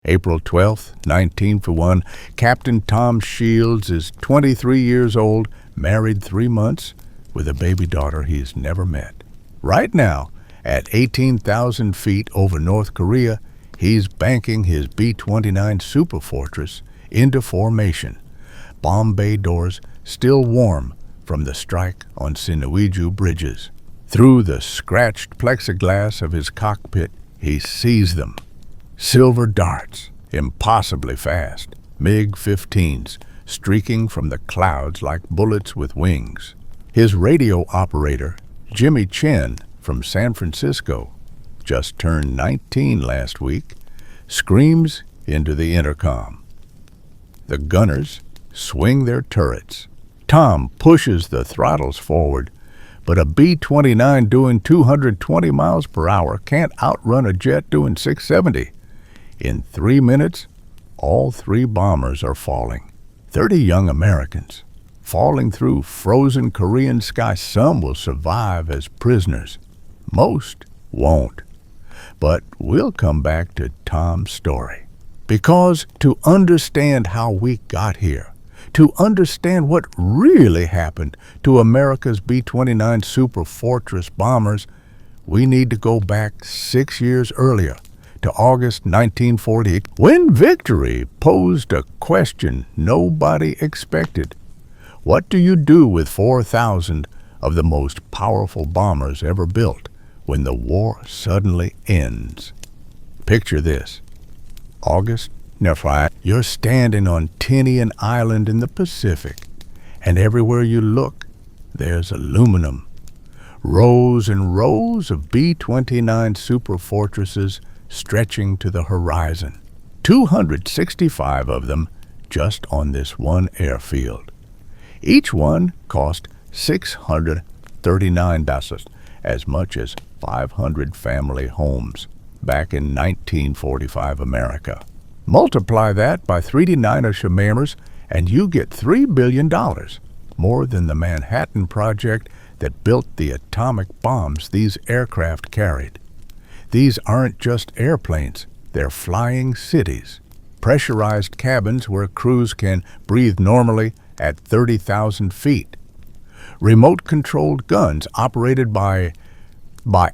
April 12th, 1941, Captain Tom Shields is 23 years old, married 3 months, with a baby daughter he's never met. Right now, at 18,000 feet over North Korea, he's banking his B-29 Superfortress into formation. Bomb bay doors still warm from the strike on Sinuiju bridges. Through the scratched plexiglass of his cockpit, he sees them. Silver darts, impossibly fast, MiG-15s, streaking from the clouds like bullets with wings. His radio operator, Jimmy Chen from San Francisco, just turned 19 last week, screams into the intercom. The gunners swing their turrets. Tom pushes the throttles forward, but a B-29 doing 220 miles per hour can't outrun a jet doing 670. In 3 minutes, all 3 bombers are falling. 30 young Americans falling through frozen Korean sky. Some will survive as prisoners. Most won't. But we'll come back to Tom's story. Because to understand how we got here, to understand what really happened to America's B-29 Superfortress bombers, we need to go back 6 years earlier, to August 1940, when victory posed a question nobody expected. What do you do with 4,000 of the most powerful bombers ever built when the war suddenly ends? Picture this. August 1940, you're standing on Tinian Island in the Pacific, and everywhere you look, there's aluminum. Rows and rows of B-29 Superfortresses stretching to the horizon. 265 of them just on this one airfield. Each one cost $639, as much as 500 family homes back in 1945 America. Multiply that by 39 Hiroshimas and you get $3 billion, more than the Manhattan Project that built the atomic bombs these aircraft carried. These aren't just airplanes, they're flying cities. Pressurized cabins where crews can breathe normally at 30,000 feet. Remote-controlled guns operated by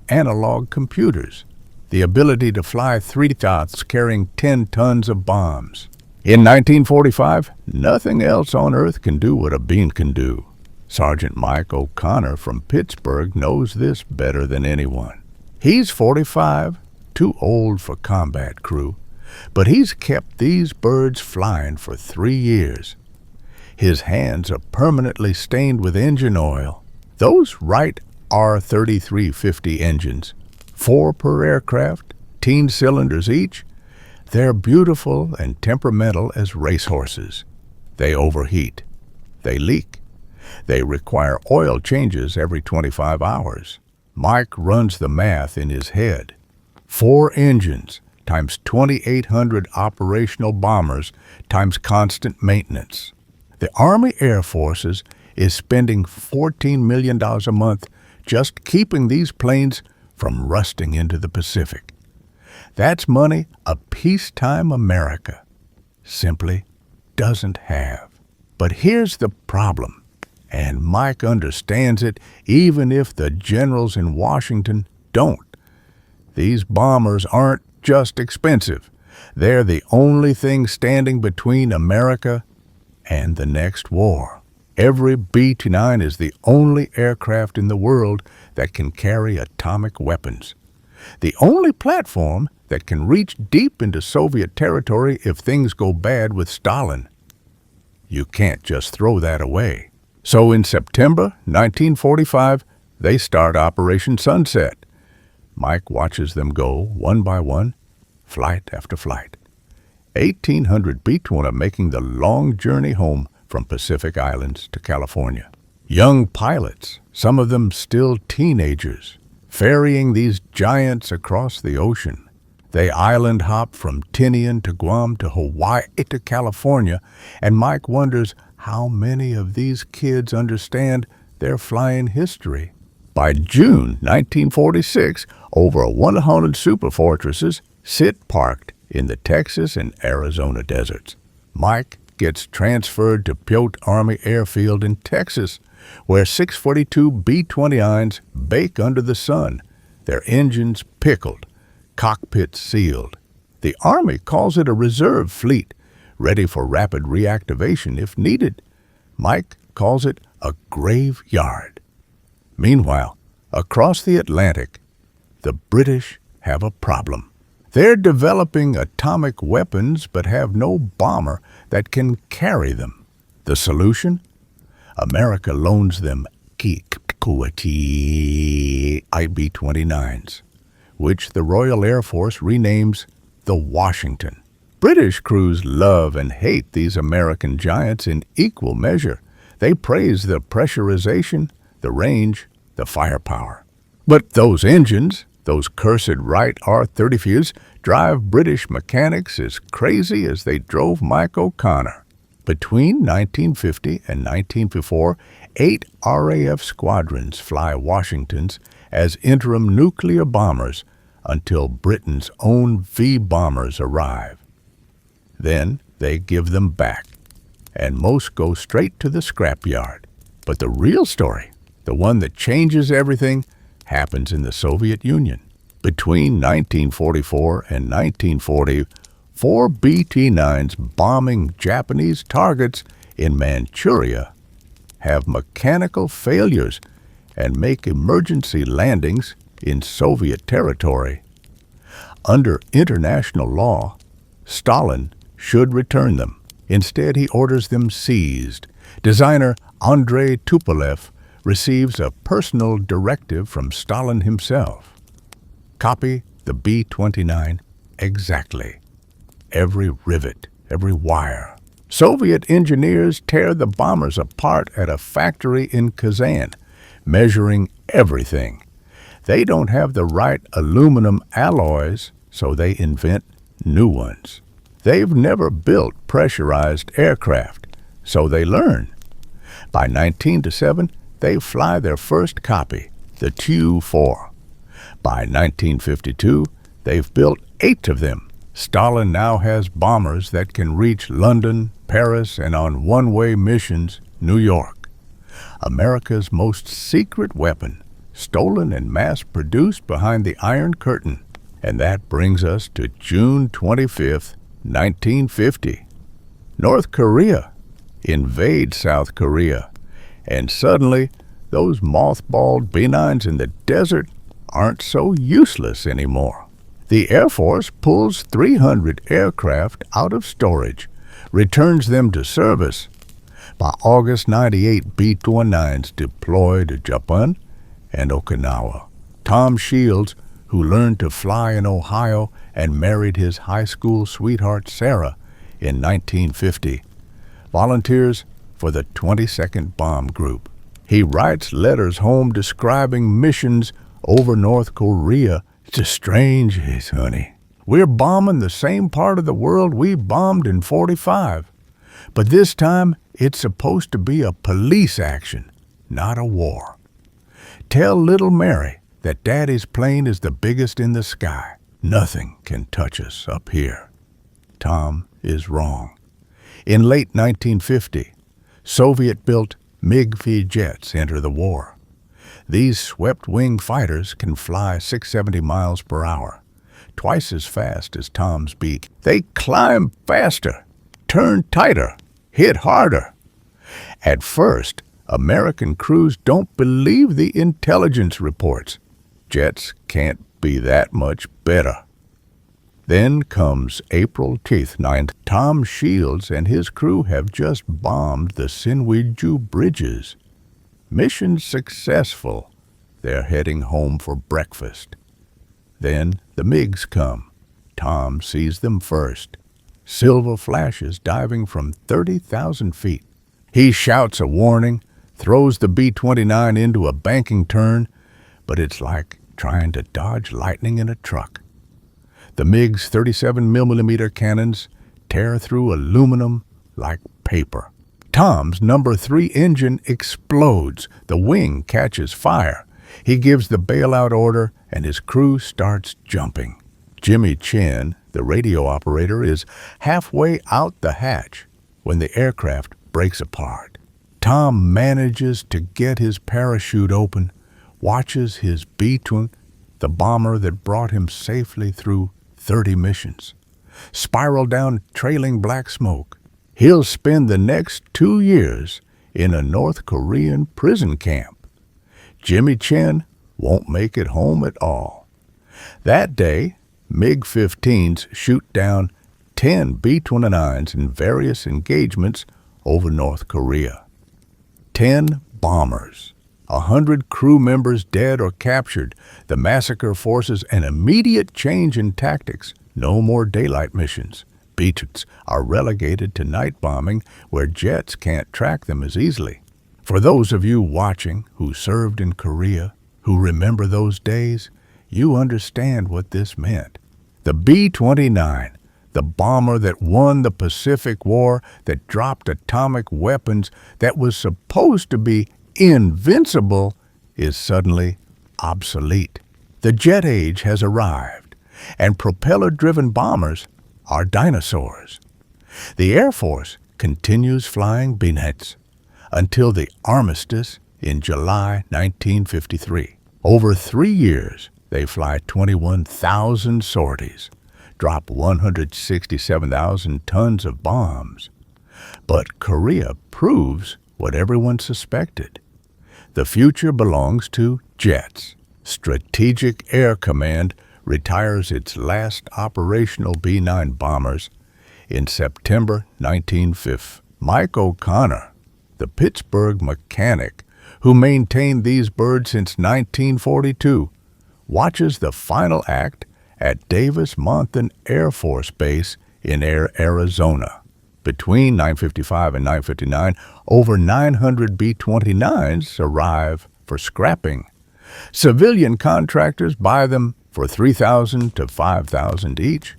analog computers. The ability to fly 3 dots carrying 10 tons of bombs. In 1945, nothing else on Earth can do what a beam can do. Sergeant Mike O'Connor from Pittsburgh knows this better than anyone. He's 45, too old for combat crew, but he's kept these birds flying for 3 years. His hands are permanently stained with engine oil. Those Wright R3350 engines, 4 per aircraft, 10 cylinders each, they're beautiful and temperamental as racehorses. They overheat. They leak. They require oil changes every 25 hours. Mike runs the math in his head. 4 engines times 2,800 operational bombers times constant maintenance. The Army Air Forces is spending $14 million a month just keeping these planes from rusting into the Pacific. That's money a peacetime America simply doesn't have. But here's the problem. And Mike understands it, even if the generals in Washington don't. These bombers aren't just expensive. They're the only thing standing between America and the next war. Every B-29 is the only aircraft in the world that can carry atomic weapons. The only platform that can reach deep into Soviet territory if things go bad with Stalin. You can't just throw that away. So in September 1945, they start Operation Sunset. Mike watches them go one by one, flight after flight. 1,800 B-29 making the long journey home from Pacific Islands to California. Young pilots, some of them still teenagers, ferrying these giants across the ocean. They island hop from Tinian to Guam to Hawaii to California, and Mike wonders how many of these kids understand their flying history. By June 1946, over 100 Superfortresses sit parked in the Texas and Arizona deserts. Mike gets transferred to Pyote Army Airfield in Texas, where 642 B-29s bake under the sun, their engines pickled, cockpits sealed. The Army calls it a reserve fleet, ready for rapid reactivation if needed. Mike calls it a graveyard. Meanwhile, across the Atlantic, the British have a problem. They're developing atomic weapons but have no bomber that can carry them. The solution? America loans them B-29s, which the Royal Air Force renames the Washington. British crews love and hate these American giants in equal measure. They praise the pressurization, the range, the firepower. But those engines, those cursed Wright R-35s, drive British mechanics as crazy as they drove Mike O'Connor. Between 1950 and 1954, 8 RAF squadrons fly Washingtons as interim nuclear bombers until Britain's own V-bombers arrive. Then they give them back, and most go straight to the scrapyard. But the real story, the one that changes everything, happens in the Soviet Union. Between 1944 and 1940, 4 B-29s bombing Japanese targets in Manchuria have mechanical failures and make emergency landings in Soviet territory. Under international law, Stalin should return them. Instead, he orders them seized. Designer Andrei Tupolev receives a personal directive from Stalin himself. Copy the B-29 exactly. Every rivet, every wire. Soviet engineers tear the bombers apart at a factory in Kazan, measuring everything. They don't have the right aluminum alloys, so they invent new ones. They've never built pressurized aircraft, so they learn. By 1907, they fly their first copy, the Tu-4. By 1952, they've built 8 of them. Stalin now has bombers that can reach London, Paris, and on one-way missions, New York. America's most secret weapon, stolen and mass-produced behind the Iron Curtain. And that brings us to June 25th, 1950. North Korea invades South Korea, and suddenly those mothballed B-9s in the desert aren't so useless anymore. The Air Force pulls 300 aircraft out of storage, returns them to service. By August 98, B-29s deploy to Japan and Okinawa. Tom Shields, who learned to fly in Ohio and married his high school sweetheart Sarah in 1950, volunteers for the 22nd Bomb Group. He writes letters home describing missions over North Korea. It's strange, honey. We're bombing the same part of the world we bombed in 45. But this time, it's supposed to be a police action, not a war. Tell little Mary that Daddy's plane is the biggest in the sky. Nothing can touch us up here. Tom is wrong. In late 1950, Soviet-built MiG-V jets enter the war. These swept-wing fighters can fly 670 miles per hour, twice as fast as Tom's beak. They climb faster, turn tighter, hit harder. At first, American crews don't believe the intelligence reports. Jets can't be that much better. Then comes April 9th. Tom Shields and his crew have just bombed the Sinwiju bridges. Mission successful. They're heading home for breakfast. Then the MiGs come. Tom sees them first. Silver flashes diving from 30,000 feet. He shouts a warning, throws the B-29 into a banking turn, but it's like trying to dodge lightning in a truck. The MiG's 37mm cannons tear through aluminum like paper. Tom's number 3 engine explodes. The wing catches fire. He gives the bailout order, and his crew starts jumping. Jimmy Chin, The radio operator is halfway out the hatch when the aircraft breaks apart. Tom manages to get his parachute open, watches his B-29, the bomber that brought him safely through 30 missions, spiral down trailing black smoke. He'll spend the next 2 years in a North Korean prison camp. Jimmy Chin won't make it home at all. That day, MiG-15s shoot down 10 B-29s in various engagements over North Korea. 10 bombers, 100 crew members dead or captured. The massacre forces an immediate change in tactics. No more daylight missions. B-2s are relegated to night bombing where jets can't track them as easily. For those of you watching who served in Korea, who remember those days, you understand what this meant. The B-29, the bomber that won the Pacific War, that dropped atomic weapons, that was supposed to be invincible, is suddenly obsolete. The jet age has arrived, and propeller-driven bombers are dinosaurs. The Air Force continues flying B-9s until the armistice in July 1953. Over 3 years, they fly 21,000 sorties, drop 167,000 tons of bombs. But Korea proves what everyone suspected. The future belongs to jets. Strategic Air Command retires its last operational B-9 bombers in September 1950. Mike O'Connor, the Pittsburgh mechanic who maintained these birds since 1942, watches the final act at Davis-Monthan Air Force Base in Arizona. Between 955 and 959, over 900 B-29s arrive for scrapping. Civilian contractors buy them for $3,000 to $5,000 each,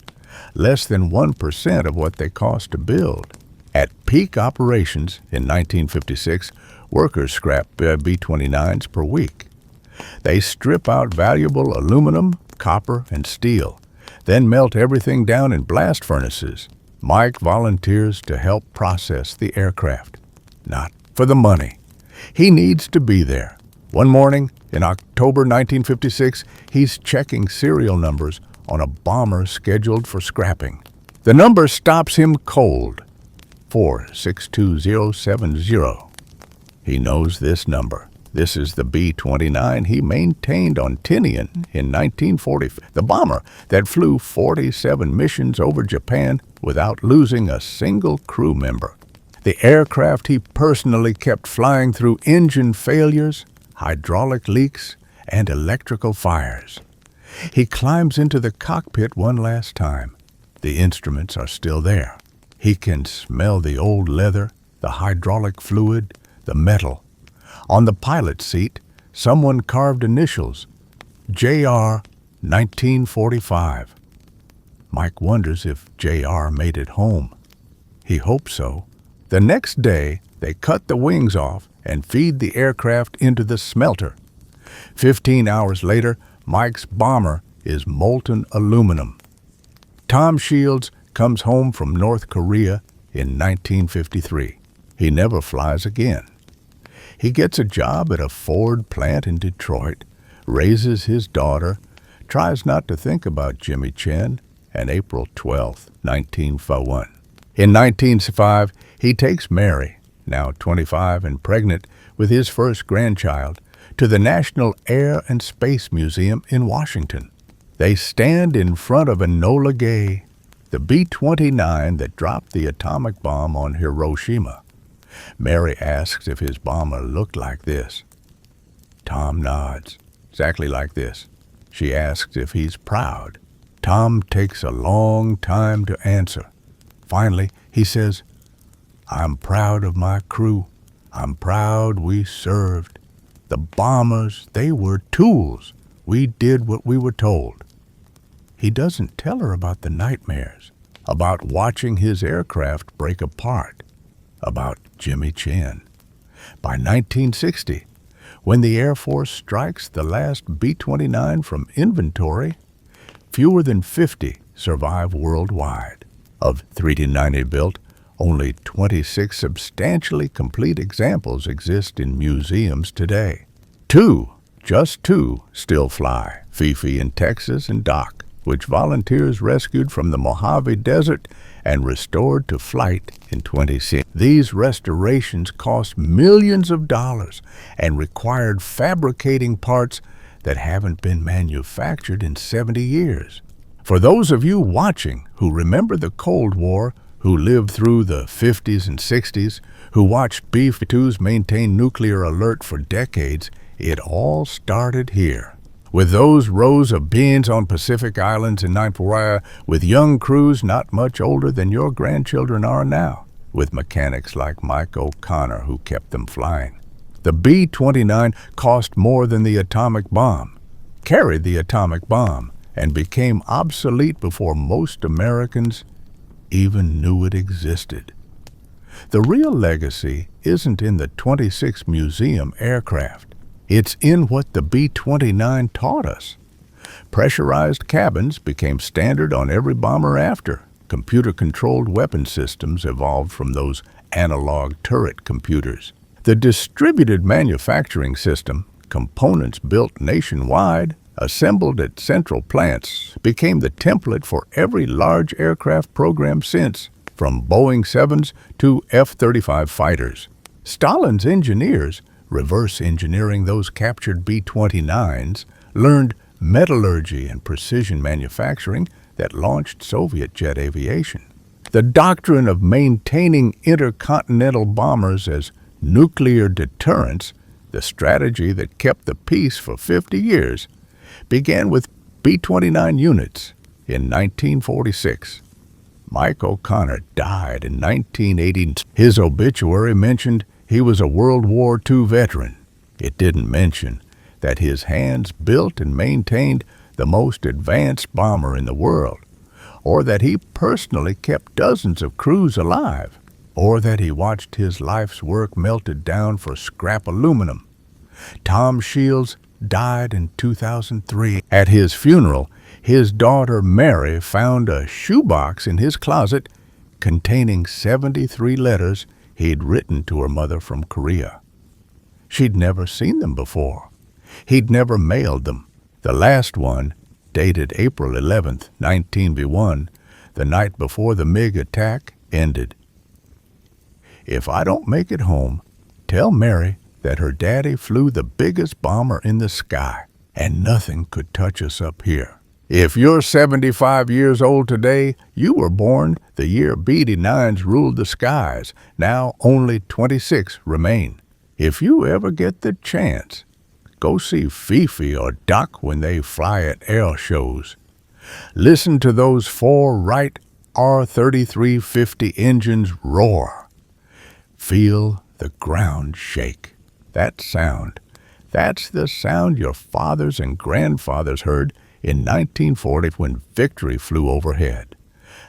less than 1% of what they cost to build. At peak operations in 1956, workers scrap B-29s per week. They strip out valuable aluminum, copper, and steel, then melt everything down in blast furnaces. Mike volunteers to help process the aircraft. Not for the money. He needs to be there. One morning in October 1956, he's checking serial numbers on a bomber scheduled for scrapping. The number stops him cold. 462070. He knows this number. This is the B-29 he maintained on Tinian in 1940, the bomber that flew 47 missions over Japan without losing a single crew member. The aircraft he personally kept flying through engine failures, hydraulic leaks, and electrical fires. He climbs into the cockpit one last time. The instruments are still there. He can smell the old leather, the hydraulic fluid, the metal. On the pilot's seat, someone carved initials, J.R. 1945. Mike wonders if J.R. made it home. He hopes so. The next day, they cut the wings off and feed the aircraft into the smelter. 15 hours later, Mike's bomber is molten aluminum. Tom Shields comes home from North Korea in 1953. He never flies again. He gets a job at a Ford plant in Detroit, raises his daughter, tries not to think about Jimmy Chin, and April 12, 1941. In 1905, he takes Mary, now 25 and pregnant with his first grandchild, to the National Air and Space Museum in Washington. They stand in front of Enola Gay, the B-29 that dropped the atomic bomb on Hiroshima. Mary asks if his bomber looked like this. Tom nods, exactly like this. She asks if he's proud. Tom takes a long time to answer. Finally, he says, "I'm proud of my crew. I'm proud we served. The bombers, they were tools. We did what we were told." He doesn't tell her about the nightmares, about watching his aircraft break apart, about Jimmy Chin. By 1960, when the Air Force strikes the last B-29 from inventory, fewer than 50 survive worldwide. Of 3D-90 built, only 26 substantially complete examples exist in museums today. Just two, still fly, Fifi in Texas and Doc, which volunteers rescued from the Mojave Desert and restored to flight in 2016. These restorations cost millions of dollars and required fabricating parts that haven't been manufactured in 70 years. For those of you watching who remember the Cold War, who lived through the 50s and 60s, who watched B-52s maintain nuclear alert for decades, it all started here. With those rows of beans on Pacific Islands in WWII, with young crews not much older than your grandchildren are now, with mechanics like Mike O'Connor who kept them flying. The B-29 cost more than the atomic bomb, carried the atomic bomb, and became obsolete before most Americans even knew it existed. The real legacy isn't in the 26 museum aircraft. It's in what the B-29 taught us. Pressurized cabins became standard on every bomber after. Computer-controlled weapon systems evolved from those analog turret computers. The distributed manufacturing system, components built nationwide, assembled at central plants, became the template for every large aircraft program since, from Boeing 7s to F-35 fighters. Stalin's engineers, reverse engineering those captured B-29s, learned metallurgy and precision manufacturing that launched Soviet jet aviation. The doctrine of maintaining intercontinental bombers as nuclear deterrents, the strategy that kept the peace for 50 years, began with B-29 units in 1946. Mike O'Connor died in 1980. His obituary mentioned he was a World War II veteran. It didn't mention that his hands built and maintained the most advanced bomber in the world, or that he personally kept dozens of crews alive, or that he watched his life's work melted down for scrap aluminum. Tom Shields died in 2003. At his funeral, his daughter Mary found a shoebox in his closet containing 73 letters he'd written to her mother from Korea. She'd never seen them before. He'd never mailed them. The last one, dated April 11th, 19B1, the night before the MiG attack, ended. "If I don't make it home, tell Mary that her daddy flew the biggest bomber in the sky, and nothing could touch us up here." If you're 75 years old today, you were born the year B-29s ruled the skies. Now only 26 remain. If you ever get the chance, go see Fifi or Doc when they fly at air shows. Listen to those 4 Wright R-3350 engines roar. Feel the ground shake. That sound, that's the sound your fathers and grandfathers heard in 1940 when victory flew overhead.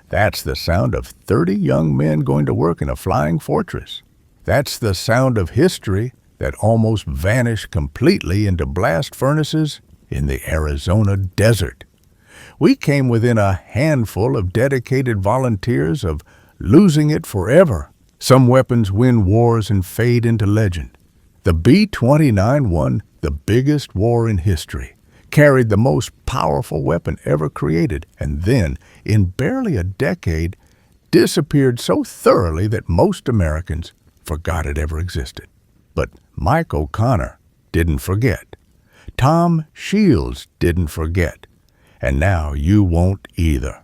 That's the sound of 30 young men going to work in a flying fortress. That's the sound of history that almost vanished completely into blast furnaces in the Arizona desert. We came within a handful of dedicated volunteers of losing it forever. Some weapons win wars and fade into legend. The B-29 won the biggest war in history, carried the most powerful weapon ever created, and then, in barely a decade, disappeared so thoroughly that most Americans forgot it ever existed. But Mike O'Connor didn't forget. Tom Shields didn't forget. And now you won't either.